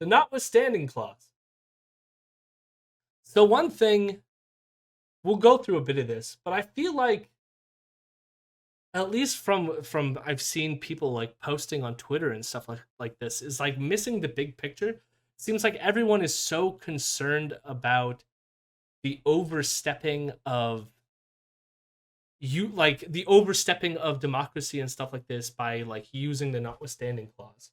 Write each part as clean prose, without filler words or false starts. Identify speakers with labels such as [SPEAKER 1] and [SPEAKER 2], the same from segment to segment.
[SPEAKER 1] The notwithstanding clause. So one thing, we'll go through a bit of this, but I feel like, at least from I've seen people like posting on Twitter and stuff like this, is like missing the big picture. Seems like everyone is so concerned about the overstepping of the overstepping of democracy and stuff like this by like using the notwithstanding clause,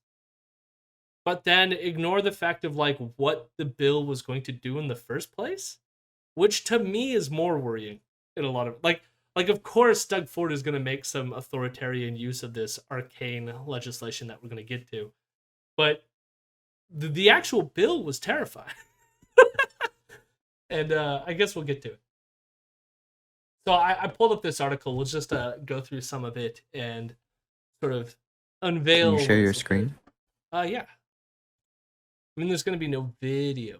[SPEAKER 1] but then ignore the fact of like what the bill was going to do in the first place, which to me is more worrying in a lot of like of course Doug Ford is going to make some authoritarian use of this arcane legislation that we're going to get to, but the actual bill was terrifying. And I guess we'll get to it. So I pulled up this article. We'll just go through some of it and sort of
[SPEAKER 2] Can you
[SPEAKER 1] unveil
[SPEAKER 2] share your
[SPEAKER 1] what's
[SPEAKER 2] screen?
[SPEAKER 1] yeah. I mean, there's going to be no video.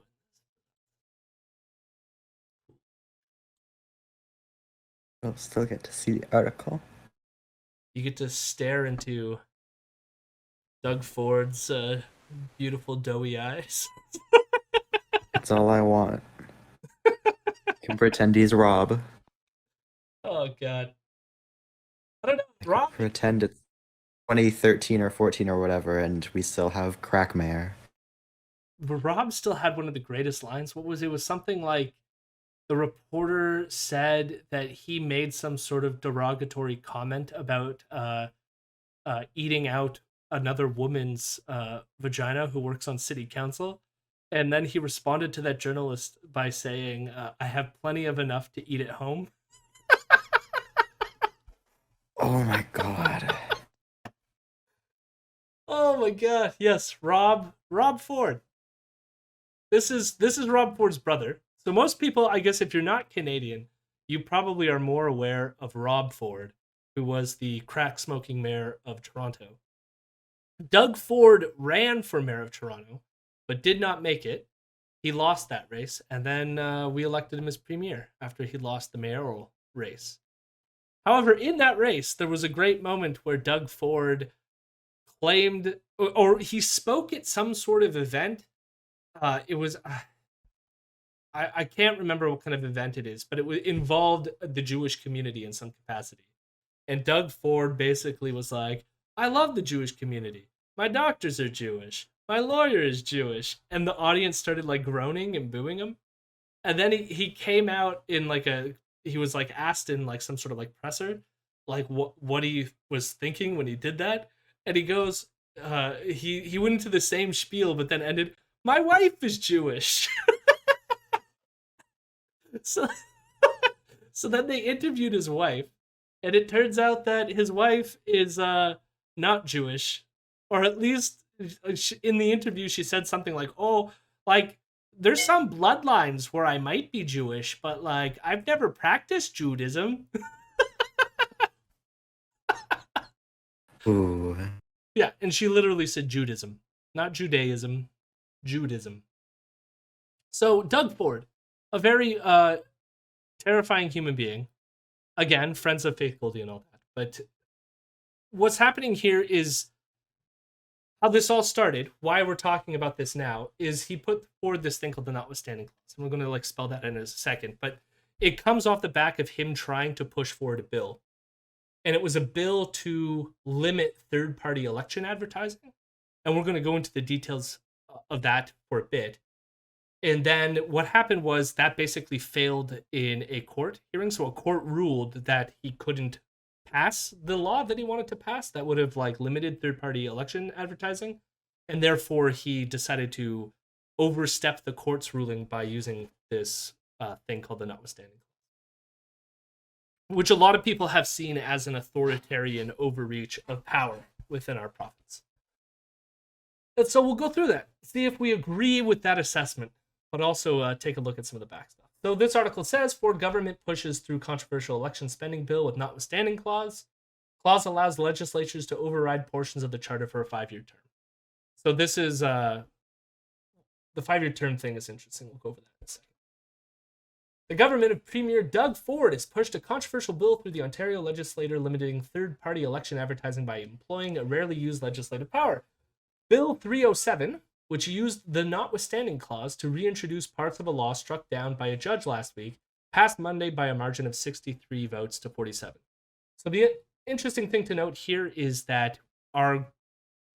[SPEAKER 2] You'll still get to see the article.
[SPEAKER 1] You get to stare into Doug Ford's beautiful doughy eyes.
[SPEAKER 2] That's all I want. You can pretend he's Rob.
[SPEAKER 1] Oh God, I don't know,
[SPEAKER 2] I can
[SPEAKER 1] Rob.
[SPEAKER 2] pretend it's 2013 or 14 or whatever, and we still have Crack Mayor.
[SPEAKER 1] Rob still had one of the greatest lines. What was it? It was something like the reporter said that he made some sort of derogatory comment about eating out another woman's vagina who works on city council. And then he responded to that journalist by saying, I have plenty of enough to eat at home.
[SPEAKER 2] Oh my god.
[SPEAKER 1] Oh my God. Yes, Rob Ford. This is Rob Ford's brother. So most people, I guess if you're not Canadian, you probably are more aware of Rob Ford, who was the crack smoking mayor of Toronto. Doug Ford ran for mayor of Toronto, but did not make it. He lost that race, and then we elected him as premier after he lost the mayoral race. However, in that race, there was a great moment where Doug Ford claimed, or he spoke at some sort of event. It was, I can't remember what kind of event it is, but it involved the Jewish community in some capacity. And Doug Ford basically was like, I love the Jewish community. My doctors are Jewish. My lawyer is Jewish. And the audience started like groaning and booing him. And then he came out in like he was like asked in like some sort of like presser, like what he was thinking when he did that. And he goes, he went into the same spiel, but then ended, my wife is Jewish. So, so then they interviewed his wife, and it turns out that his wife is not Jewish, or at least in the interview she said something like, "Oh, like there's some bloodlines where I might be Jewish, but like I've never practiced Judaism."
[SPEAKER 2] Ooh.
[SPEAKER 1] Yeah, and she literally said Judaism, not Judaism, Judaism. So Doug Ford, a very terrifying human being. Again, friends of Faith Goldie and all that. But what's happening here is how this all started. Why we're talking about this now is he put forward this thing called the notwithstanding clause. And we're going to like spell that in a second. But it comes off the back of him trying to push forward a bill. And it was a bill to limit third-party election advertising. And we're going to go into the details of that for a bit. And then what happened was that basically failed in a court hearing. So a court ruled that he couldn't pass the law that he wanted to pass that would have like limited third-party election advertising. And therefore he decided to overstep the court's ruling by using this thing called the notwithstanding, which a lot of people have seen as an authoritarian overreach of power within our province. And so we'll go through that, see if we agree with that assessment, but also take a look at some of the back stuff. So this article says, Ford government pushes through controversial election spending bill with notwithstanding clause. Clause allows legislatures to override portions of the charter for a 5-year term. So this is, the 5-year term thing is interesting. We'll go over that in a second. The government of Premier Doug Ford has pushed a controversial bill through the Ontario legislature limiting third-party election advertising by employing a rarely used legislative power. Bill 307, which used the notwithstanding clause to reintroduce parts of a law struck down by a judge last week, passed Monday by a margin of 63 votes to 47. So the interesting thing to note here is that our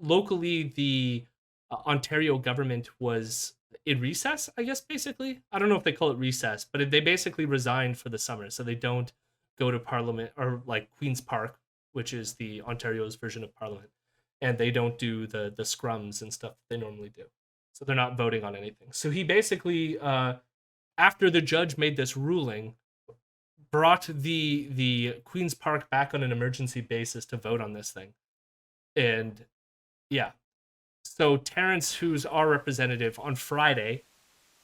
[SPEAKER 1] locally the Ontario government was in recess, I guess, basically. I don't know if they call it recess, but they basically resigned for the summer, so they don't go to Parliament or like Queen's Park, which is the Ontario's version of Parliament, and they don't do the scrums and stuff that they normally do. So they're not voting on anything. So he basically, after the judge made this ruling, brought the Queen's Park back on an emergency basis to vote on this thing. And yeah, so Terrence, who's our representative, on Friday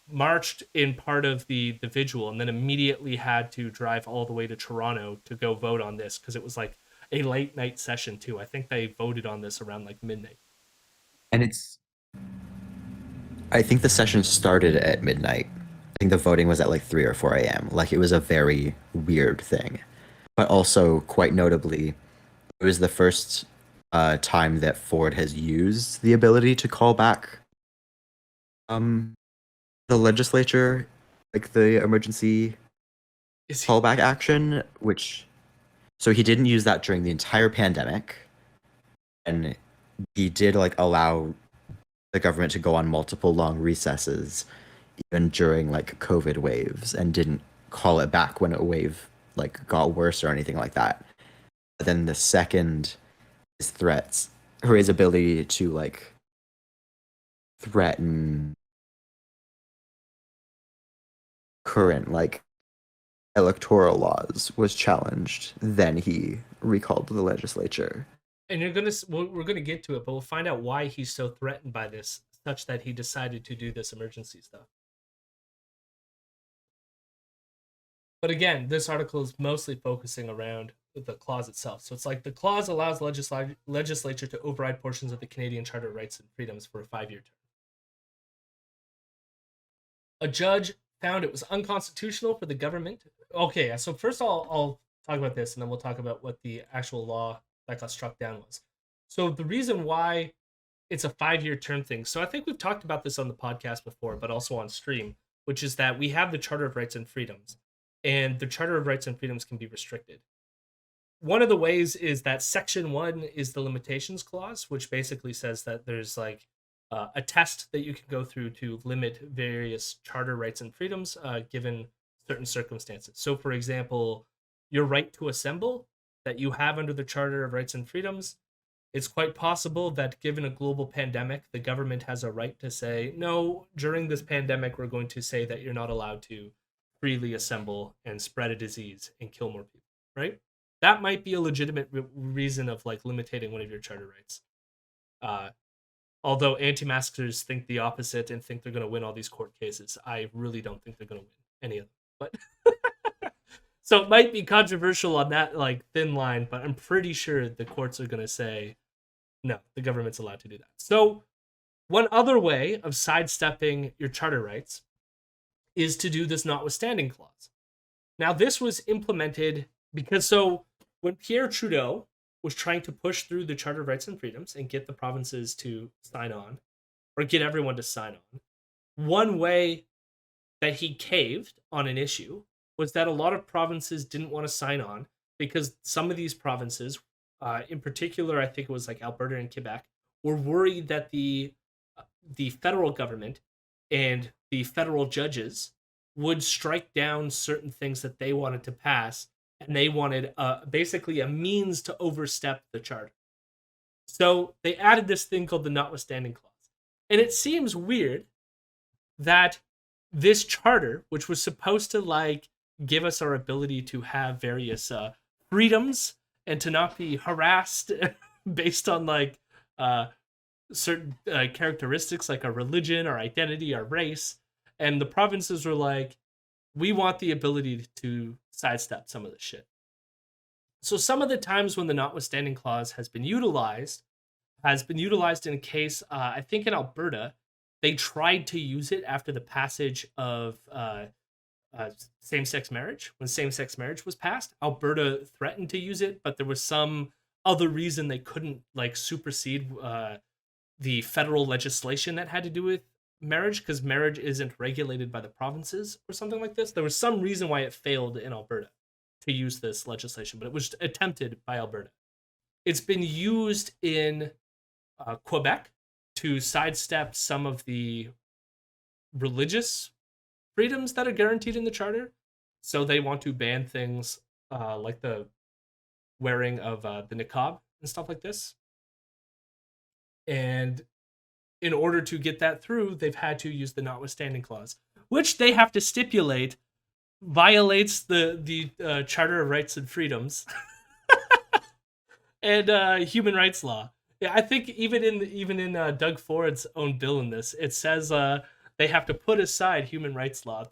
[SPEAKER 1] marched in part of the vigil and then immediately had to drive all the way to Toronto to go vote on this because it was like a late night session too. I think they voted on this around like midnight.
[SPEAKER 2] And I think the session started at midnight. I think the voting was at like 3 or 4 a.m. Like it was a very weird thing. But also, quite notably, it was the first time that Ford has used the ability to call back the legislature, like the emergency callback action, which so he didn't use that during the entire pandemic, and he did like allow the government to go on multiple long recesses even during like COVID waves and didn't call it back when a wave like got worse or anything like that. But then the second is threats, or his ability to like threaten current like electoral laws was challenged, then he recalled the legislature.
[SPEAKER 1] And we're gonna get to it, but we'll find out why he's so threatened by this, such that he decided to do this emergency stuff. But again, this article is mostly focusing around the clause itself. So it's like the clause allows legislature to override portions of the Canadian Charter of Rights and Freedoms for a 5-year term. A judge found it was unconstitutional for the government. Okay, so first I'll talk about this, and then we'll talk about what the actual law that got struck down was. So the reason why it's a 5-year term thing. So I think we've talked about this on the podcast before, but also on stream, which is that we have the Charter of Rights and Freedoms, and the Charter of Rights and Freedoms can be restricted. One of the ways is that Section 1 is the limitations clause, which basically says that there's like a test that you can go through to limit various charter rights and freedoms given certain circumstances. So, for example, your right to assemble that you have under the Charter of Rights and Freedoms, it's quite possible that given a global pandemic, the government has a right to say, no, during this pandemic, we're going to say that you're not allowed to freely assemble and spread a disease and kill more people, right? That might be a legitimate reason of like limiting one of your charter rights. Although anti-maskers think the opposite and think they're going to win all these court cases, I really don't think they're going to win any of them. But so it might be controversial on that like thin line, but I'm pretty sure the courts are going to say no, the government's allowed to do that. So one other way of sidestepping your charter rights is to do this notwithstanding clause. Now this was implemented because so when Pierre Trudeau was trying to push through the Charter of Rights and Freedoms and get the provinces to sign on, or get everyone to sign on, one way that he caved on an issue was that a lot of provinces didn't want to sign on because some of these provinces, in particular, I think it was like Alberta and Quebec, were worried that the federal government and the federal judges would strike down certain things that they wanted to pass, and they wanted basically a means to overstep the charter. So they added this thing called the notwithstanding clause. And it seems weird that this charter, which was supposed to like give us our ability to have various freedoms and to not be harassed based on like certain characteristics like our religion, our identity, our race, and the provinces were like, we want the ability to sidestep some of this shit. So some of the times when the notwithstanding clause has been utilized in a case, I think in Alberta, they tried to use it after the passage of same-sex marriage. When same-sex marriage was passed, Alberta threatened to use it, but there was some other reason they couldn't like supersede the federal legislation that had to do with marriage, because marriage isn't regulated by the provinces or something like this. There was some reason why it failed in Alberta to use this legislation, but it was attempted by Alberta. It's been used in Quebec to sidestep some of the religious freedoms that are guaranteed in the charter. So they want to ban things like the wearing of the niqab and stuff like this. And in order to get that through, they've had to use the notwithstanding clause, which they have to stipulate violates the Charter of Rights and Freedoms and human rights law. Yeah, I think even in Doug Ford's own bill in this, it says they have to put aside human rights law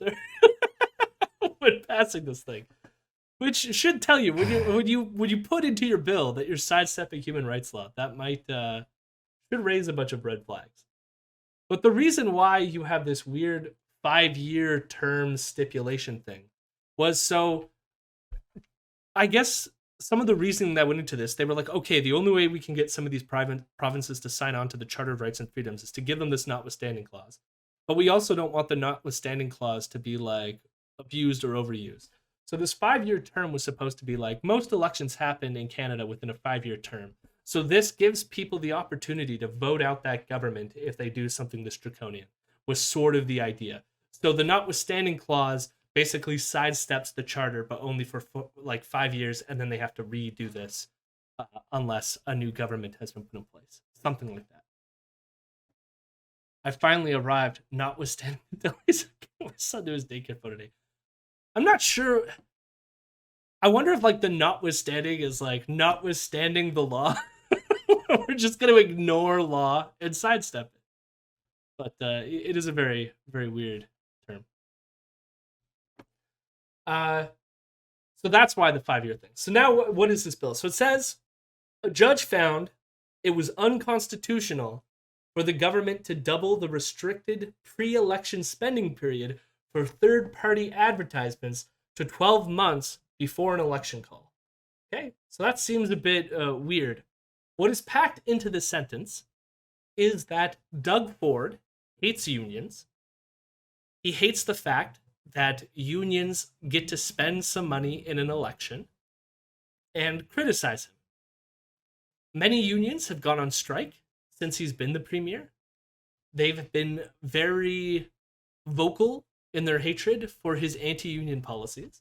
[SPEAKER 1] when passing this thing, which should tell you when you put into your bill that you're sidestepping human rights law, that might should raise a bunch of red flags. But the reason why you have this weird 5-year term stipulation thing was so, I guess some of the reasoning that went into this, they were like, okay, the only way we can get some of these private provinces to sign on to the Charter of Rights and Freedoms is to give them this notwithstanding clause. But we also don't want the notwithstanding clause to be like abused or overused. So this 5-year term was supposed to be like, most elections happen in Canada within a 5-year term. So this gives people the opportunity to vote out that government if they do something this draconian, was sort of the idea. So the notwithstanding clause basically sidesteps the charter, but only for like 5 years, and then they have to redo this unless a new government has been put in place. Something like that. I finally arrived, notwithstanding the delays. My son to his daycare for today. I'm not sure. I wonder if like the notwithstanding is like notwithstanding the law. We're just going to ignore law and sidestep it. But it is a very, very weird term. So that's why the 5-year thing. So now what is this bill? So it says a judge found it was unconstitutional for the government to double the restricted pre-election spending period for third-party advertisements to 12 months before an election call. Okay, so that seems a bit weird. What is packed into this sentence is that Doug Ford hates unions. He hates the fact that unions get to spend some money in an election and criticize him. Many unions have gone on strike since he's been the premier. They've been very vocal in their hatred for his anti-union policies.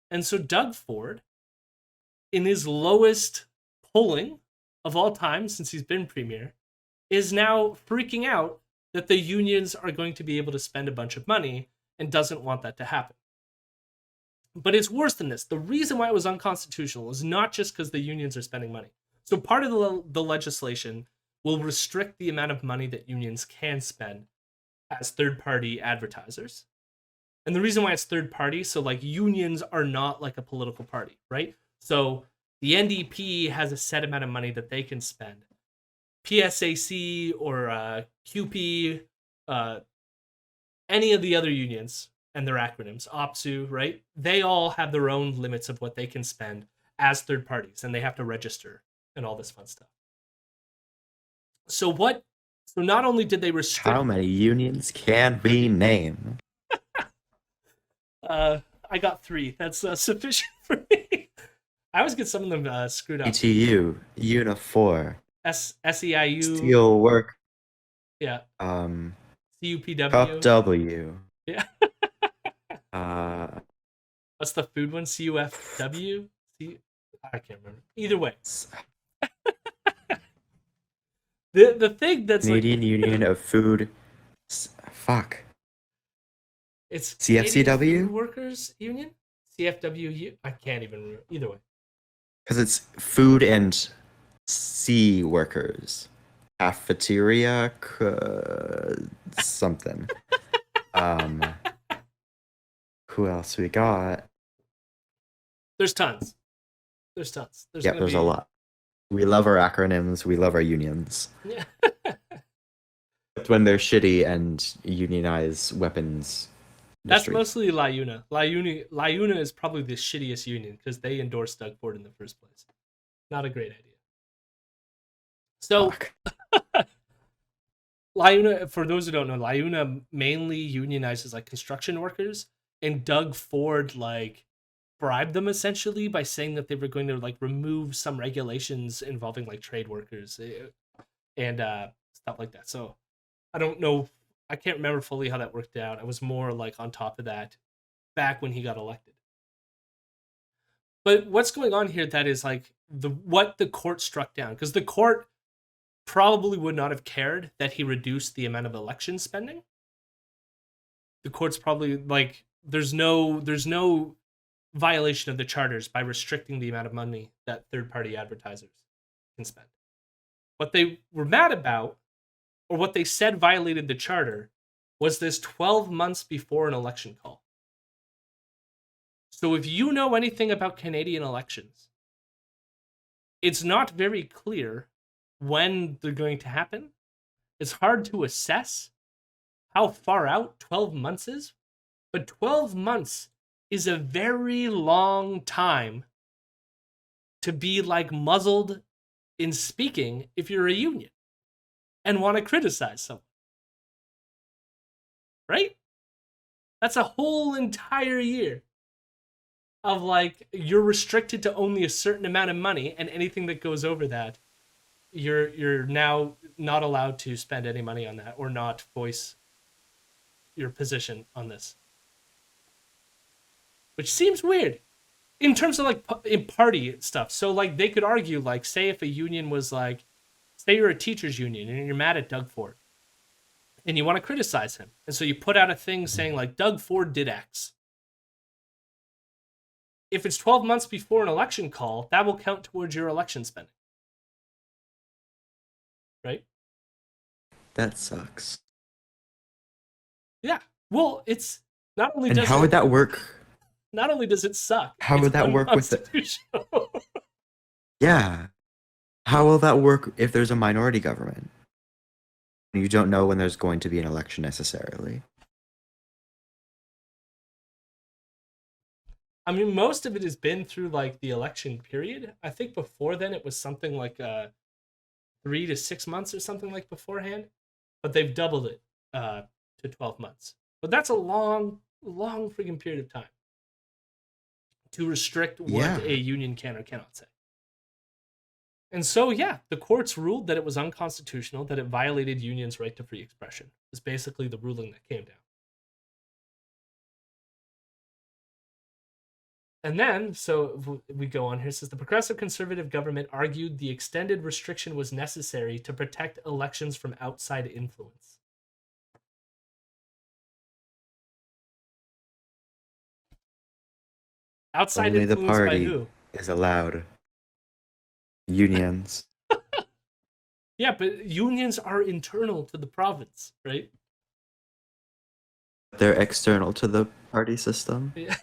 [SPEAKER 1] And so Doug Ford, in his lowest polling of all time since he's been premier, is now freaking out that the unions are going to be able to spend a bunch of money and doesn't want that to happen. But it's worse than this. The reason why it was unconstitutional is not just because the unions are spending money. So part of the legislation will restrict the amount of money that unions can spend as third-party advertisers. And the reason why it's third-party, so like unions are not like a political party, right? So the NDP has a set amount of money that they can spend. PSAC or QP, any of the other unions and their acronyms, OPSU, right? They all have their own limits of what they can spend as third parties, and they have to register and all this fun stuff. So not only did they restrict...
[SPEAKER 2] How many unions can we name?
[SPEAKER 1] I got 3. That's sufficient for me. I always get some of them screwed up.
[SPEAKER 2] ETU, Unifor,
[SPEAKER 1] SEIU,
[SPEAKER 2] Steelwork,
[SPEAKER 1] yeah, CUPW,
[SPEAKER 2] Cup W,
[SPEAKER 1] yeah. What's the food one? CUFW? I can't remember. Either way, the thing that's
[SPEAKER 2] Canadian Union of Food. Fuck.
[SPEAKER 1] It's
[SPEAKER 2] CFCW?
[SPEAKER 1] Food Workers Union? CFWU? I can't even remember. Either way.
[SPEAKER 2] Because it's food and sea workers. Cafeteria something. Who else we got?
[SPEAKER 1] There's tons. There's
[SPEAKER 2] a lot. We love our acronyms. We love our unions.
[SPEAKER 1] Yeah.
[SPEAKER 2] When they're shitty and unionize weapons.
[SPEAKER 1] That's mostly LIUNA. LIUNA is probably the shittiest union because they endorsed Doug Ford in the first place. Not a great idea. So, LiUNA, for those who don't know, LiUNA mainly unionizes like construction workers, and Doug Ford like bribed them essentially by saying that they were going to like remove some regulations involving like trade workers and stuff like that. So I don't know. I can't remember fully how that worked out. I was more like on top of that back when he got elected. But what's going on here that is like what the court struck down, because the court probably would not have cared that he reduced the amount of election spending. The court's probably like there's no violation of the charters by restricting the amount of money that third party advertisers can spend. What they were mad about, or what they said violated the charter, was this 12 months before an election call. So if you know anything about Canadian elections, it's not very clear when they're going to happen. It's hard to assess how far out 12 months is, but 12 months is a very long time to be like muzzled in speaking if you're a union and want to criticize someone. Right? That's a whole entire year of like you're restricted to only a certain amount of money, and anything that goes over that, you're now not allowed to spend any money on that or not voice your position on this. Which seems weird in terms of like in party stuff. So like they could argue like, say if a union was like, say you're a teachers union and you're mad at Doug Ford and you want to criticize him, and so you put out a thing saying like Doug Ford did X. If it's 12 months before an election call, that will count towards your election spending. Right?
[SPEAKER 2] That sucks.
[SPEAKER 1] Yeah. Well, it's not only
[SPEAKER 2] and
[SPEAKER 1] does
[SPEAKER 2] how
[SPEAKER 1] it,
[SPEAKER 2] would that work?
[SPEAKER 1] Not only does it suck,
[SPEAKER 2] How would that work with
[SPEAKER 1] it?
[SPEAKER 2] Yeah. How will that work if there's a minority government? You don't know when there's going to be an election necessarily.
[SPEAKER 1] I mean, most of it has been through like the election period. I think before then it was something like 3 to 6 months or something like beforehand, but they've doubled it to 12 months. But that's a long freaking period of time to restrict what a union can or cannot say. And so, yeah, the courts ruled that it was unconstitutional, that it violated unions' right to free expression. Is basically the ruling that came down. And then, so we go on here, it says the progressive conservative government argued the extended restriction was necessary to protect elections from outside influence. Outside
[SPEAKER 2] Only
[SPEAKER 1] influence
[SPEAKER 2] the party
[SPEAKER 1] by who?
[SPEAKER 2] Is allowed. Unions.
[SPEAKER 1] Yeah, but unions are internal to the province, right?
[SPEAKER 2] They're external to the party system.
[SPEAKER 1] Yeah.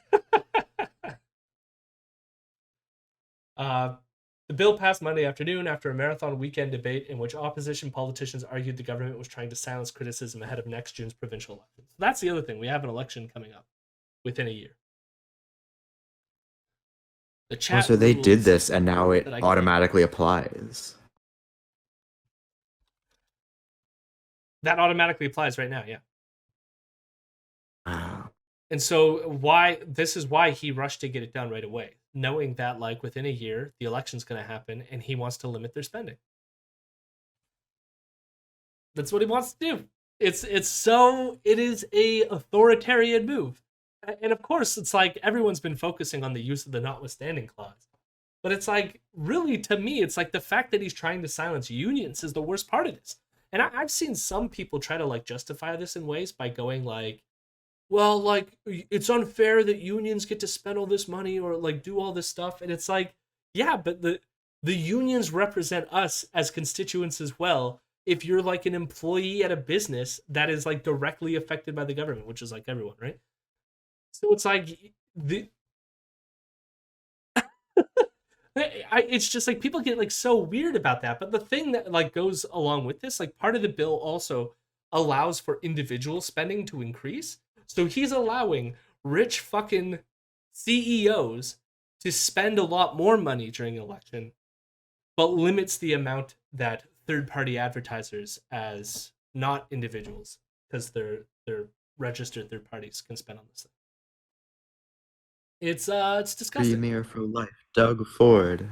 [SPEAKER 1] The bill passed Monday afternoon after a marathon weekend debate in which opposition politicians argued the government was trying to silence criticism ahead of next June's provincial elections. So that's the other thing. We have an election coming up within a year. The chat
[SPEAKER 2] so they did this and now it automatically applies.
[SPEAKER 1] That automatically applies right now, yeah.
[SPEAKER 2] Wow.
[SPEAKER 1] And so this is why he rushed to get it done right away, knowing that like within a year the election's going to happen and he wants to limit their spending. That's what he wants to do. It is a authoritarian move. And of course, it's like everyone's been focusing on the use of the notwithstanding clause. But it's like, really, to me, it's like the fact that he's trying to silence unions is the worst part of this. And I've seen some people try to like justify this in ways by going like, well, like, it's unfair that unions get to spend all this money or like do all this stuff. And it's like, yeah, but the unions represent us as constituents as well. If you're like an employee at a business that is like directly affected by the government, which is like everyone, right? So it's like it's just like people get like so weird about that. But the thing that like goes along with this, like part of the bill also allows for individual spending to increase. So he's allowing rich fucking CEOs to spend a lot more money during an election, but limits the amount that third-party advertisers as not individuals, because they're registered third parties can spend on this thing. It's disgusting.
[SPEAKER 2] Premier for life, Doug Ford.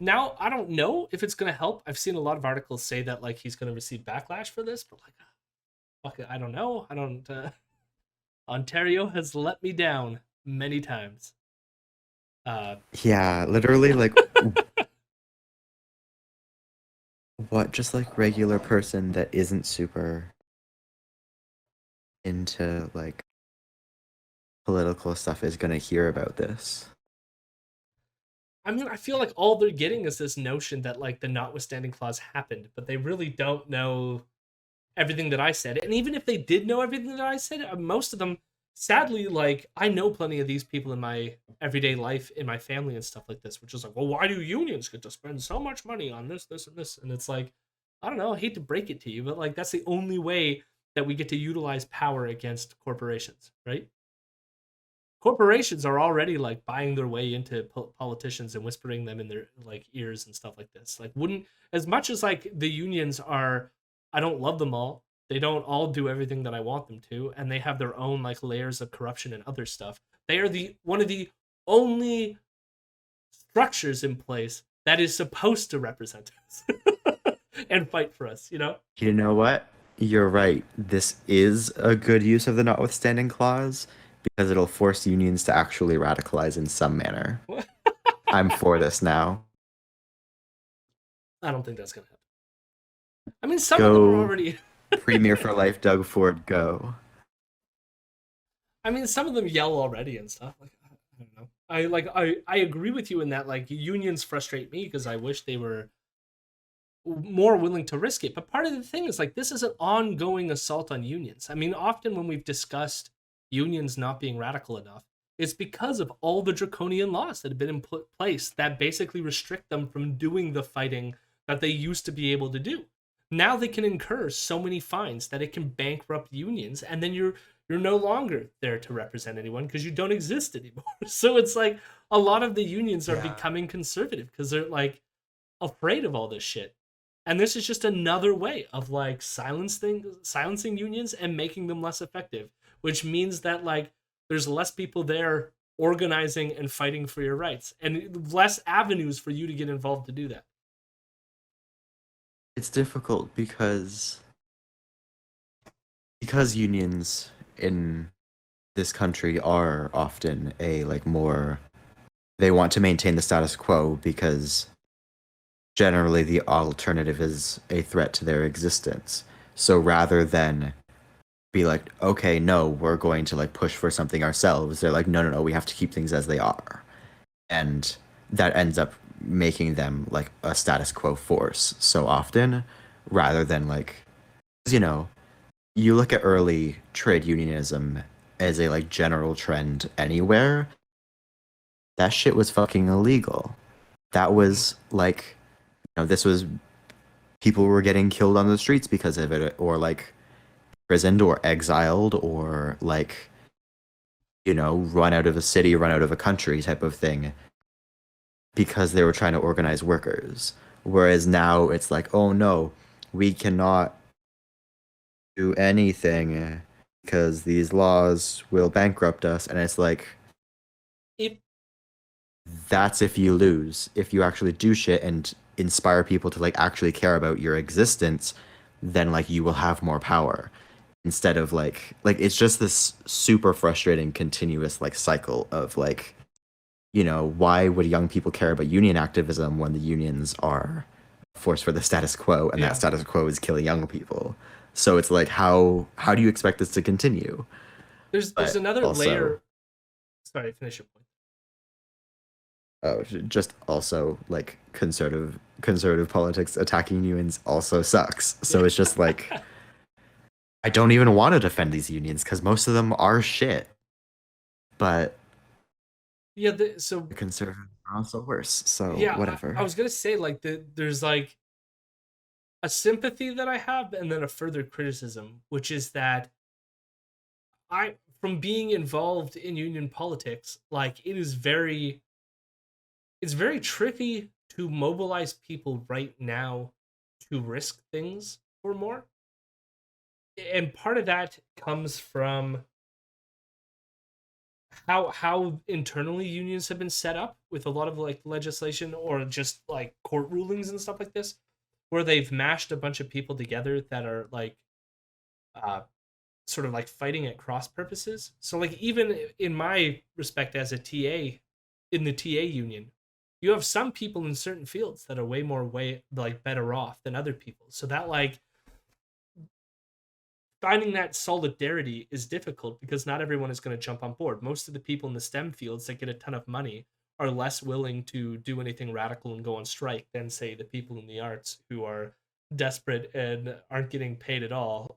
[SPEAKER 1] Now I don't know if it's gonna help. I've seen a lot of articles say that like he's gonna receive backlash for this, but like, fuck it, I don't know. I don't. Ontario has let me down many times. Uh,
[SPEAKER 2] Yeah, literally, like, what? Just like regular person that isn't super into like political stuff is gonna hear about this.
[SPEAKER 1] I mean, I feel like all they're getting is this notion that like the notwithstanding clause happened, but they really don't know everything that I said. And even if they did know everything that I said, most of them, sadly, like I know plenty of these people in my everyday life, in my family and stuff like this, which is like, well, why do unions get to spend so much money on this, this, and this? And it's like, I don't know, I hate to break it to you, but like that's the only way that we get to utilize power against corporations, right? Corporations are already like buying their way into politicians and whispering them in their like ears and stuff like this. Like, wouldn't, as much as like the unions are, I don't love them all, they don't all do everything that I want them to, and they have their own like layers of corruption and other stuff. They are the one of the only structures in place that is supposed to represent us and fight for us, you know.
[SPEAKER 2] You know what? You're right. This is a good use of the notwithstanding clause because it'll force unions to actually radicalize in some manner. I'm for this now.
[SPEAKER 1] I don't think that's gonna happen. I mean, some of them are
[SPEAKER 2] Go
[SPEAKER 1] already
[SPEAKER 2] Premier for Life, Doug Ford, go.
[SPEAKER 1] I mean, some of them yell already and stuff. Like, I don't know. I agree with you in that like unions frustrate me because I wish they were more willing to risk it. But part of the thing is like this is an ongoing assault on unions. I mean, often when we've discussed unions not being radical enough, it's because of all the draconian laws that have been in place that basically restrict them from doing the fighting that they used to be able to do. Now they can incur so many fines that it can bankrupt unions, and then you're no longer there to represent anyone because you don't exist anymore. So it's like a lot of the unions are
[SPEAKER 2] Yeah.
[SPEAKER 1] becoming conservative because they're like afraid of all this shit. And this is just another way of like silencing unions and making them less effective, which means that like there's less people there organizing and fighting for your rights and less avenues for you to get involved to do that.
[SPEAKER 2] It's difficult because unions in this country are often a like more they want to maintain the status quo because generally the alternative is a threat to their existence. So rather than be like, okay, no, we're going to like push for something ourselves, they're like, no, no, no, we have to keep things as they are. And that ends up making them like a status quo force so often rather than like, you know, you look at early trade unionism as a like general trend anywhere, that shit was fucking illegal. That was like, this was people were getting killed on the streets because of it, or like imprisoned or exiled, or like, run out of a city, run out of a country type of thing because they were trying to organize workers. Whereas now it's like, oh no, we cannot do anything because these laws will bankrupt us. And it's like,
[SPEAKER 1] If
[SPEAKER 2] that's if you lose. If you actually do shit and inspire people to like actually care about your existence, then like you will have more power instead of like it's just this super frustrating continuous like cycle of like, why would young people care about union activism when the unions are a force for the status quo and that
[SPEAKER 1] Yeah,
[SPEAKER 2] status quo is killing young people? So it's like how do you expect this to continue?
[SPEAKER 1] there's
[SPEAKER 2] But
[SPEAKER 1] another
[SPEAKER 2] also
[SPEAKER 1] layer. Sorry, finish your point.
[SPEAKER 2] just also like conservative politics attacking unions also sucks.
[SPEAKER 1] Yeah,
[SPEAKER 2] So it's just like I don't even want to defend these unions because most of them are shit. But
[SPEAKER 1] yeah. So
[SPEAKER 2] the conservatives are also worse. So
[SPEAKER 1] yeah, I
[SPEAKER 2] whatever.
[SPEAKER 1] was gonna say like there's like a sympathy that I have, and then a further criticism, which is that I, from being involved in union politics, like it's very tricky to mobilize people right now to risk things for more. And part of that comes from how internally unions have been set up with a lot of like legislation or just like court rulings and stuff like this, where they've mashed a bunch of people together that are like uh sort of like fighting at cross purposes. So like even in my respect as a TA in the TA union, you have some people in certain fields that are way like better off than other people. So that like finding that solidarity is difficult because not everyone is going to jump on board. Most of the people in the STEM fields that get a ton of money are less willing to do anything radical and go on strike than, say, the people in the arts who are desperate and aren't getting paid at all.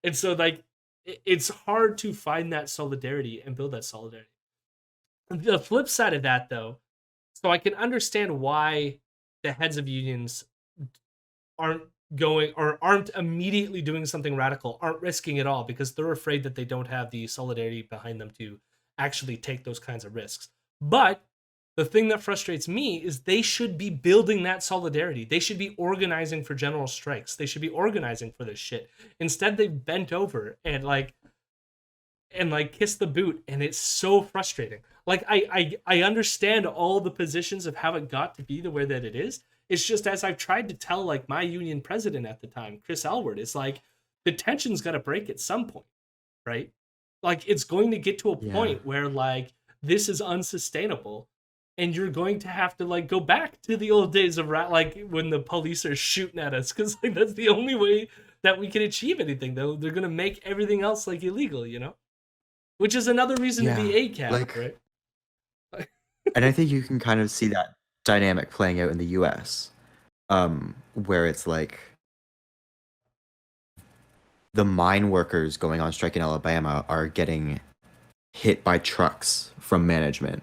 [SPEAKER 1] And so, like, it's hard to find that solidarity and build that solidarity. The flip side of that, though, so I can understand why the heads of unions aren't going or aren't immediately doing something radical, aren't risking it all because they're afraid that they don't have the solidarity behind them to actually take those kinds of risks. But the thing that frustrates me is they should be building that solidarity. They should be organizing for general strikes. They should be organizing for this shit. Instead, they've bent over and kiss the boot, and it's so frustrating. Like I understand all the positions of how it got to be the way that it is. It's just as I've tried to tell like my union president at the time, Chris Elward, it's like the tension's got to break at some point, right? Like it's going to get to a point where like this is unsustainable, and you're going to have to like go back to the old days of like when the police are shooting at us, because like that's the only way that we can achieve anything. Though they're gonna make everything else like illegal, you know, which is another reason to be ACAB, like, right?
[SPEAKER 2] And I think you can kind of see that dynamic playing out in the US, where it's like the mine workers going on strike in Alabama are getting hit by trucks from management.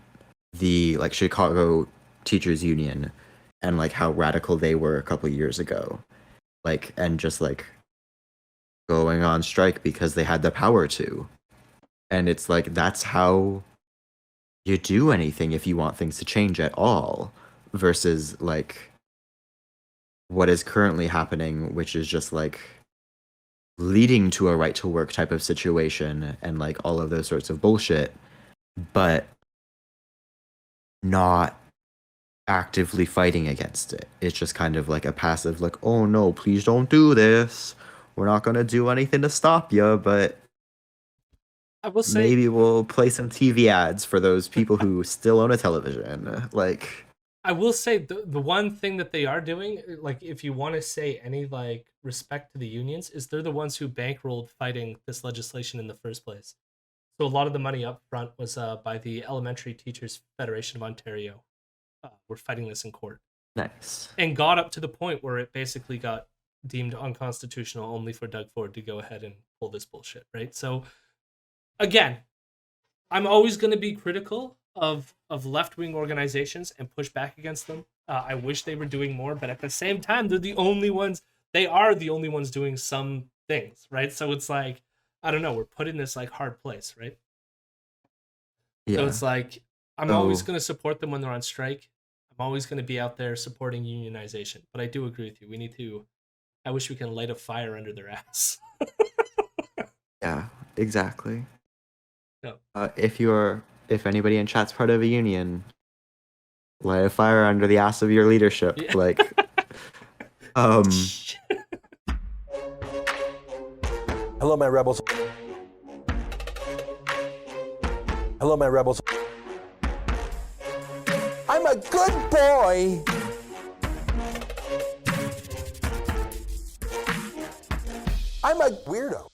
[SPEAKER 2] The like Chicago Teachers Union and like how radical they were a couple of years ago, like, and just like going on strike because they had the power to. And it's like that's how you do anything if you want things to change at all, versus like what is currently happening, which is just like leading to a right to work type of situation and like all of those sorts of bullshit, but not actively fighting against it. It's just kind of like a passive, like, oh no, please don't do this. We're not going to do anything to stop you, but
[SPEAKER 1] I will say
[SPEAKER 2] maybe we'll play some TV ads for those people who still own a television. Like,
[SPEAKER 1] I will say the one thing that they are doing, like if you want to say any like respect to the unions, is they're the ones who bankrolled fighting this legislation in the first place. So a lot of the money up front was by the Elementary Teachers Federation of Ontario. We're fighting this in court.
[SPEAKER 2] Nice.
[SPEAKER 1] And got up to the point where it basically got deemed unconstitutional only for Doug Ford to go ahead and pull this bullshit, right? So again, I'm always going to be critical of left-wing organizations and push back against them. I wish they were doing more, but at the same time, they are the only ones doing some things, right? So it's like, I don't know, we're put in this like hard place, right? Yeah. So it's like, I'm always going to support them when they're on strike. I'm always going to be out there supporting unionization, but I do agree with you. I wish we can light a fire under their ass.
[SPEAKER 2] Yeah, exactly.
[SPEAKER 1] No.
[SPEAKER 2] If anybody in chat's part of a union, light a fire under the ass of your leadership. Yeah. Like,
[SPEAKER 3] Hello, my rebels. Hello, my rebels. I'm a good boy. I'm a weirdo.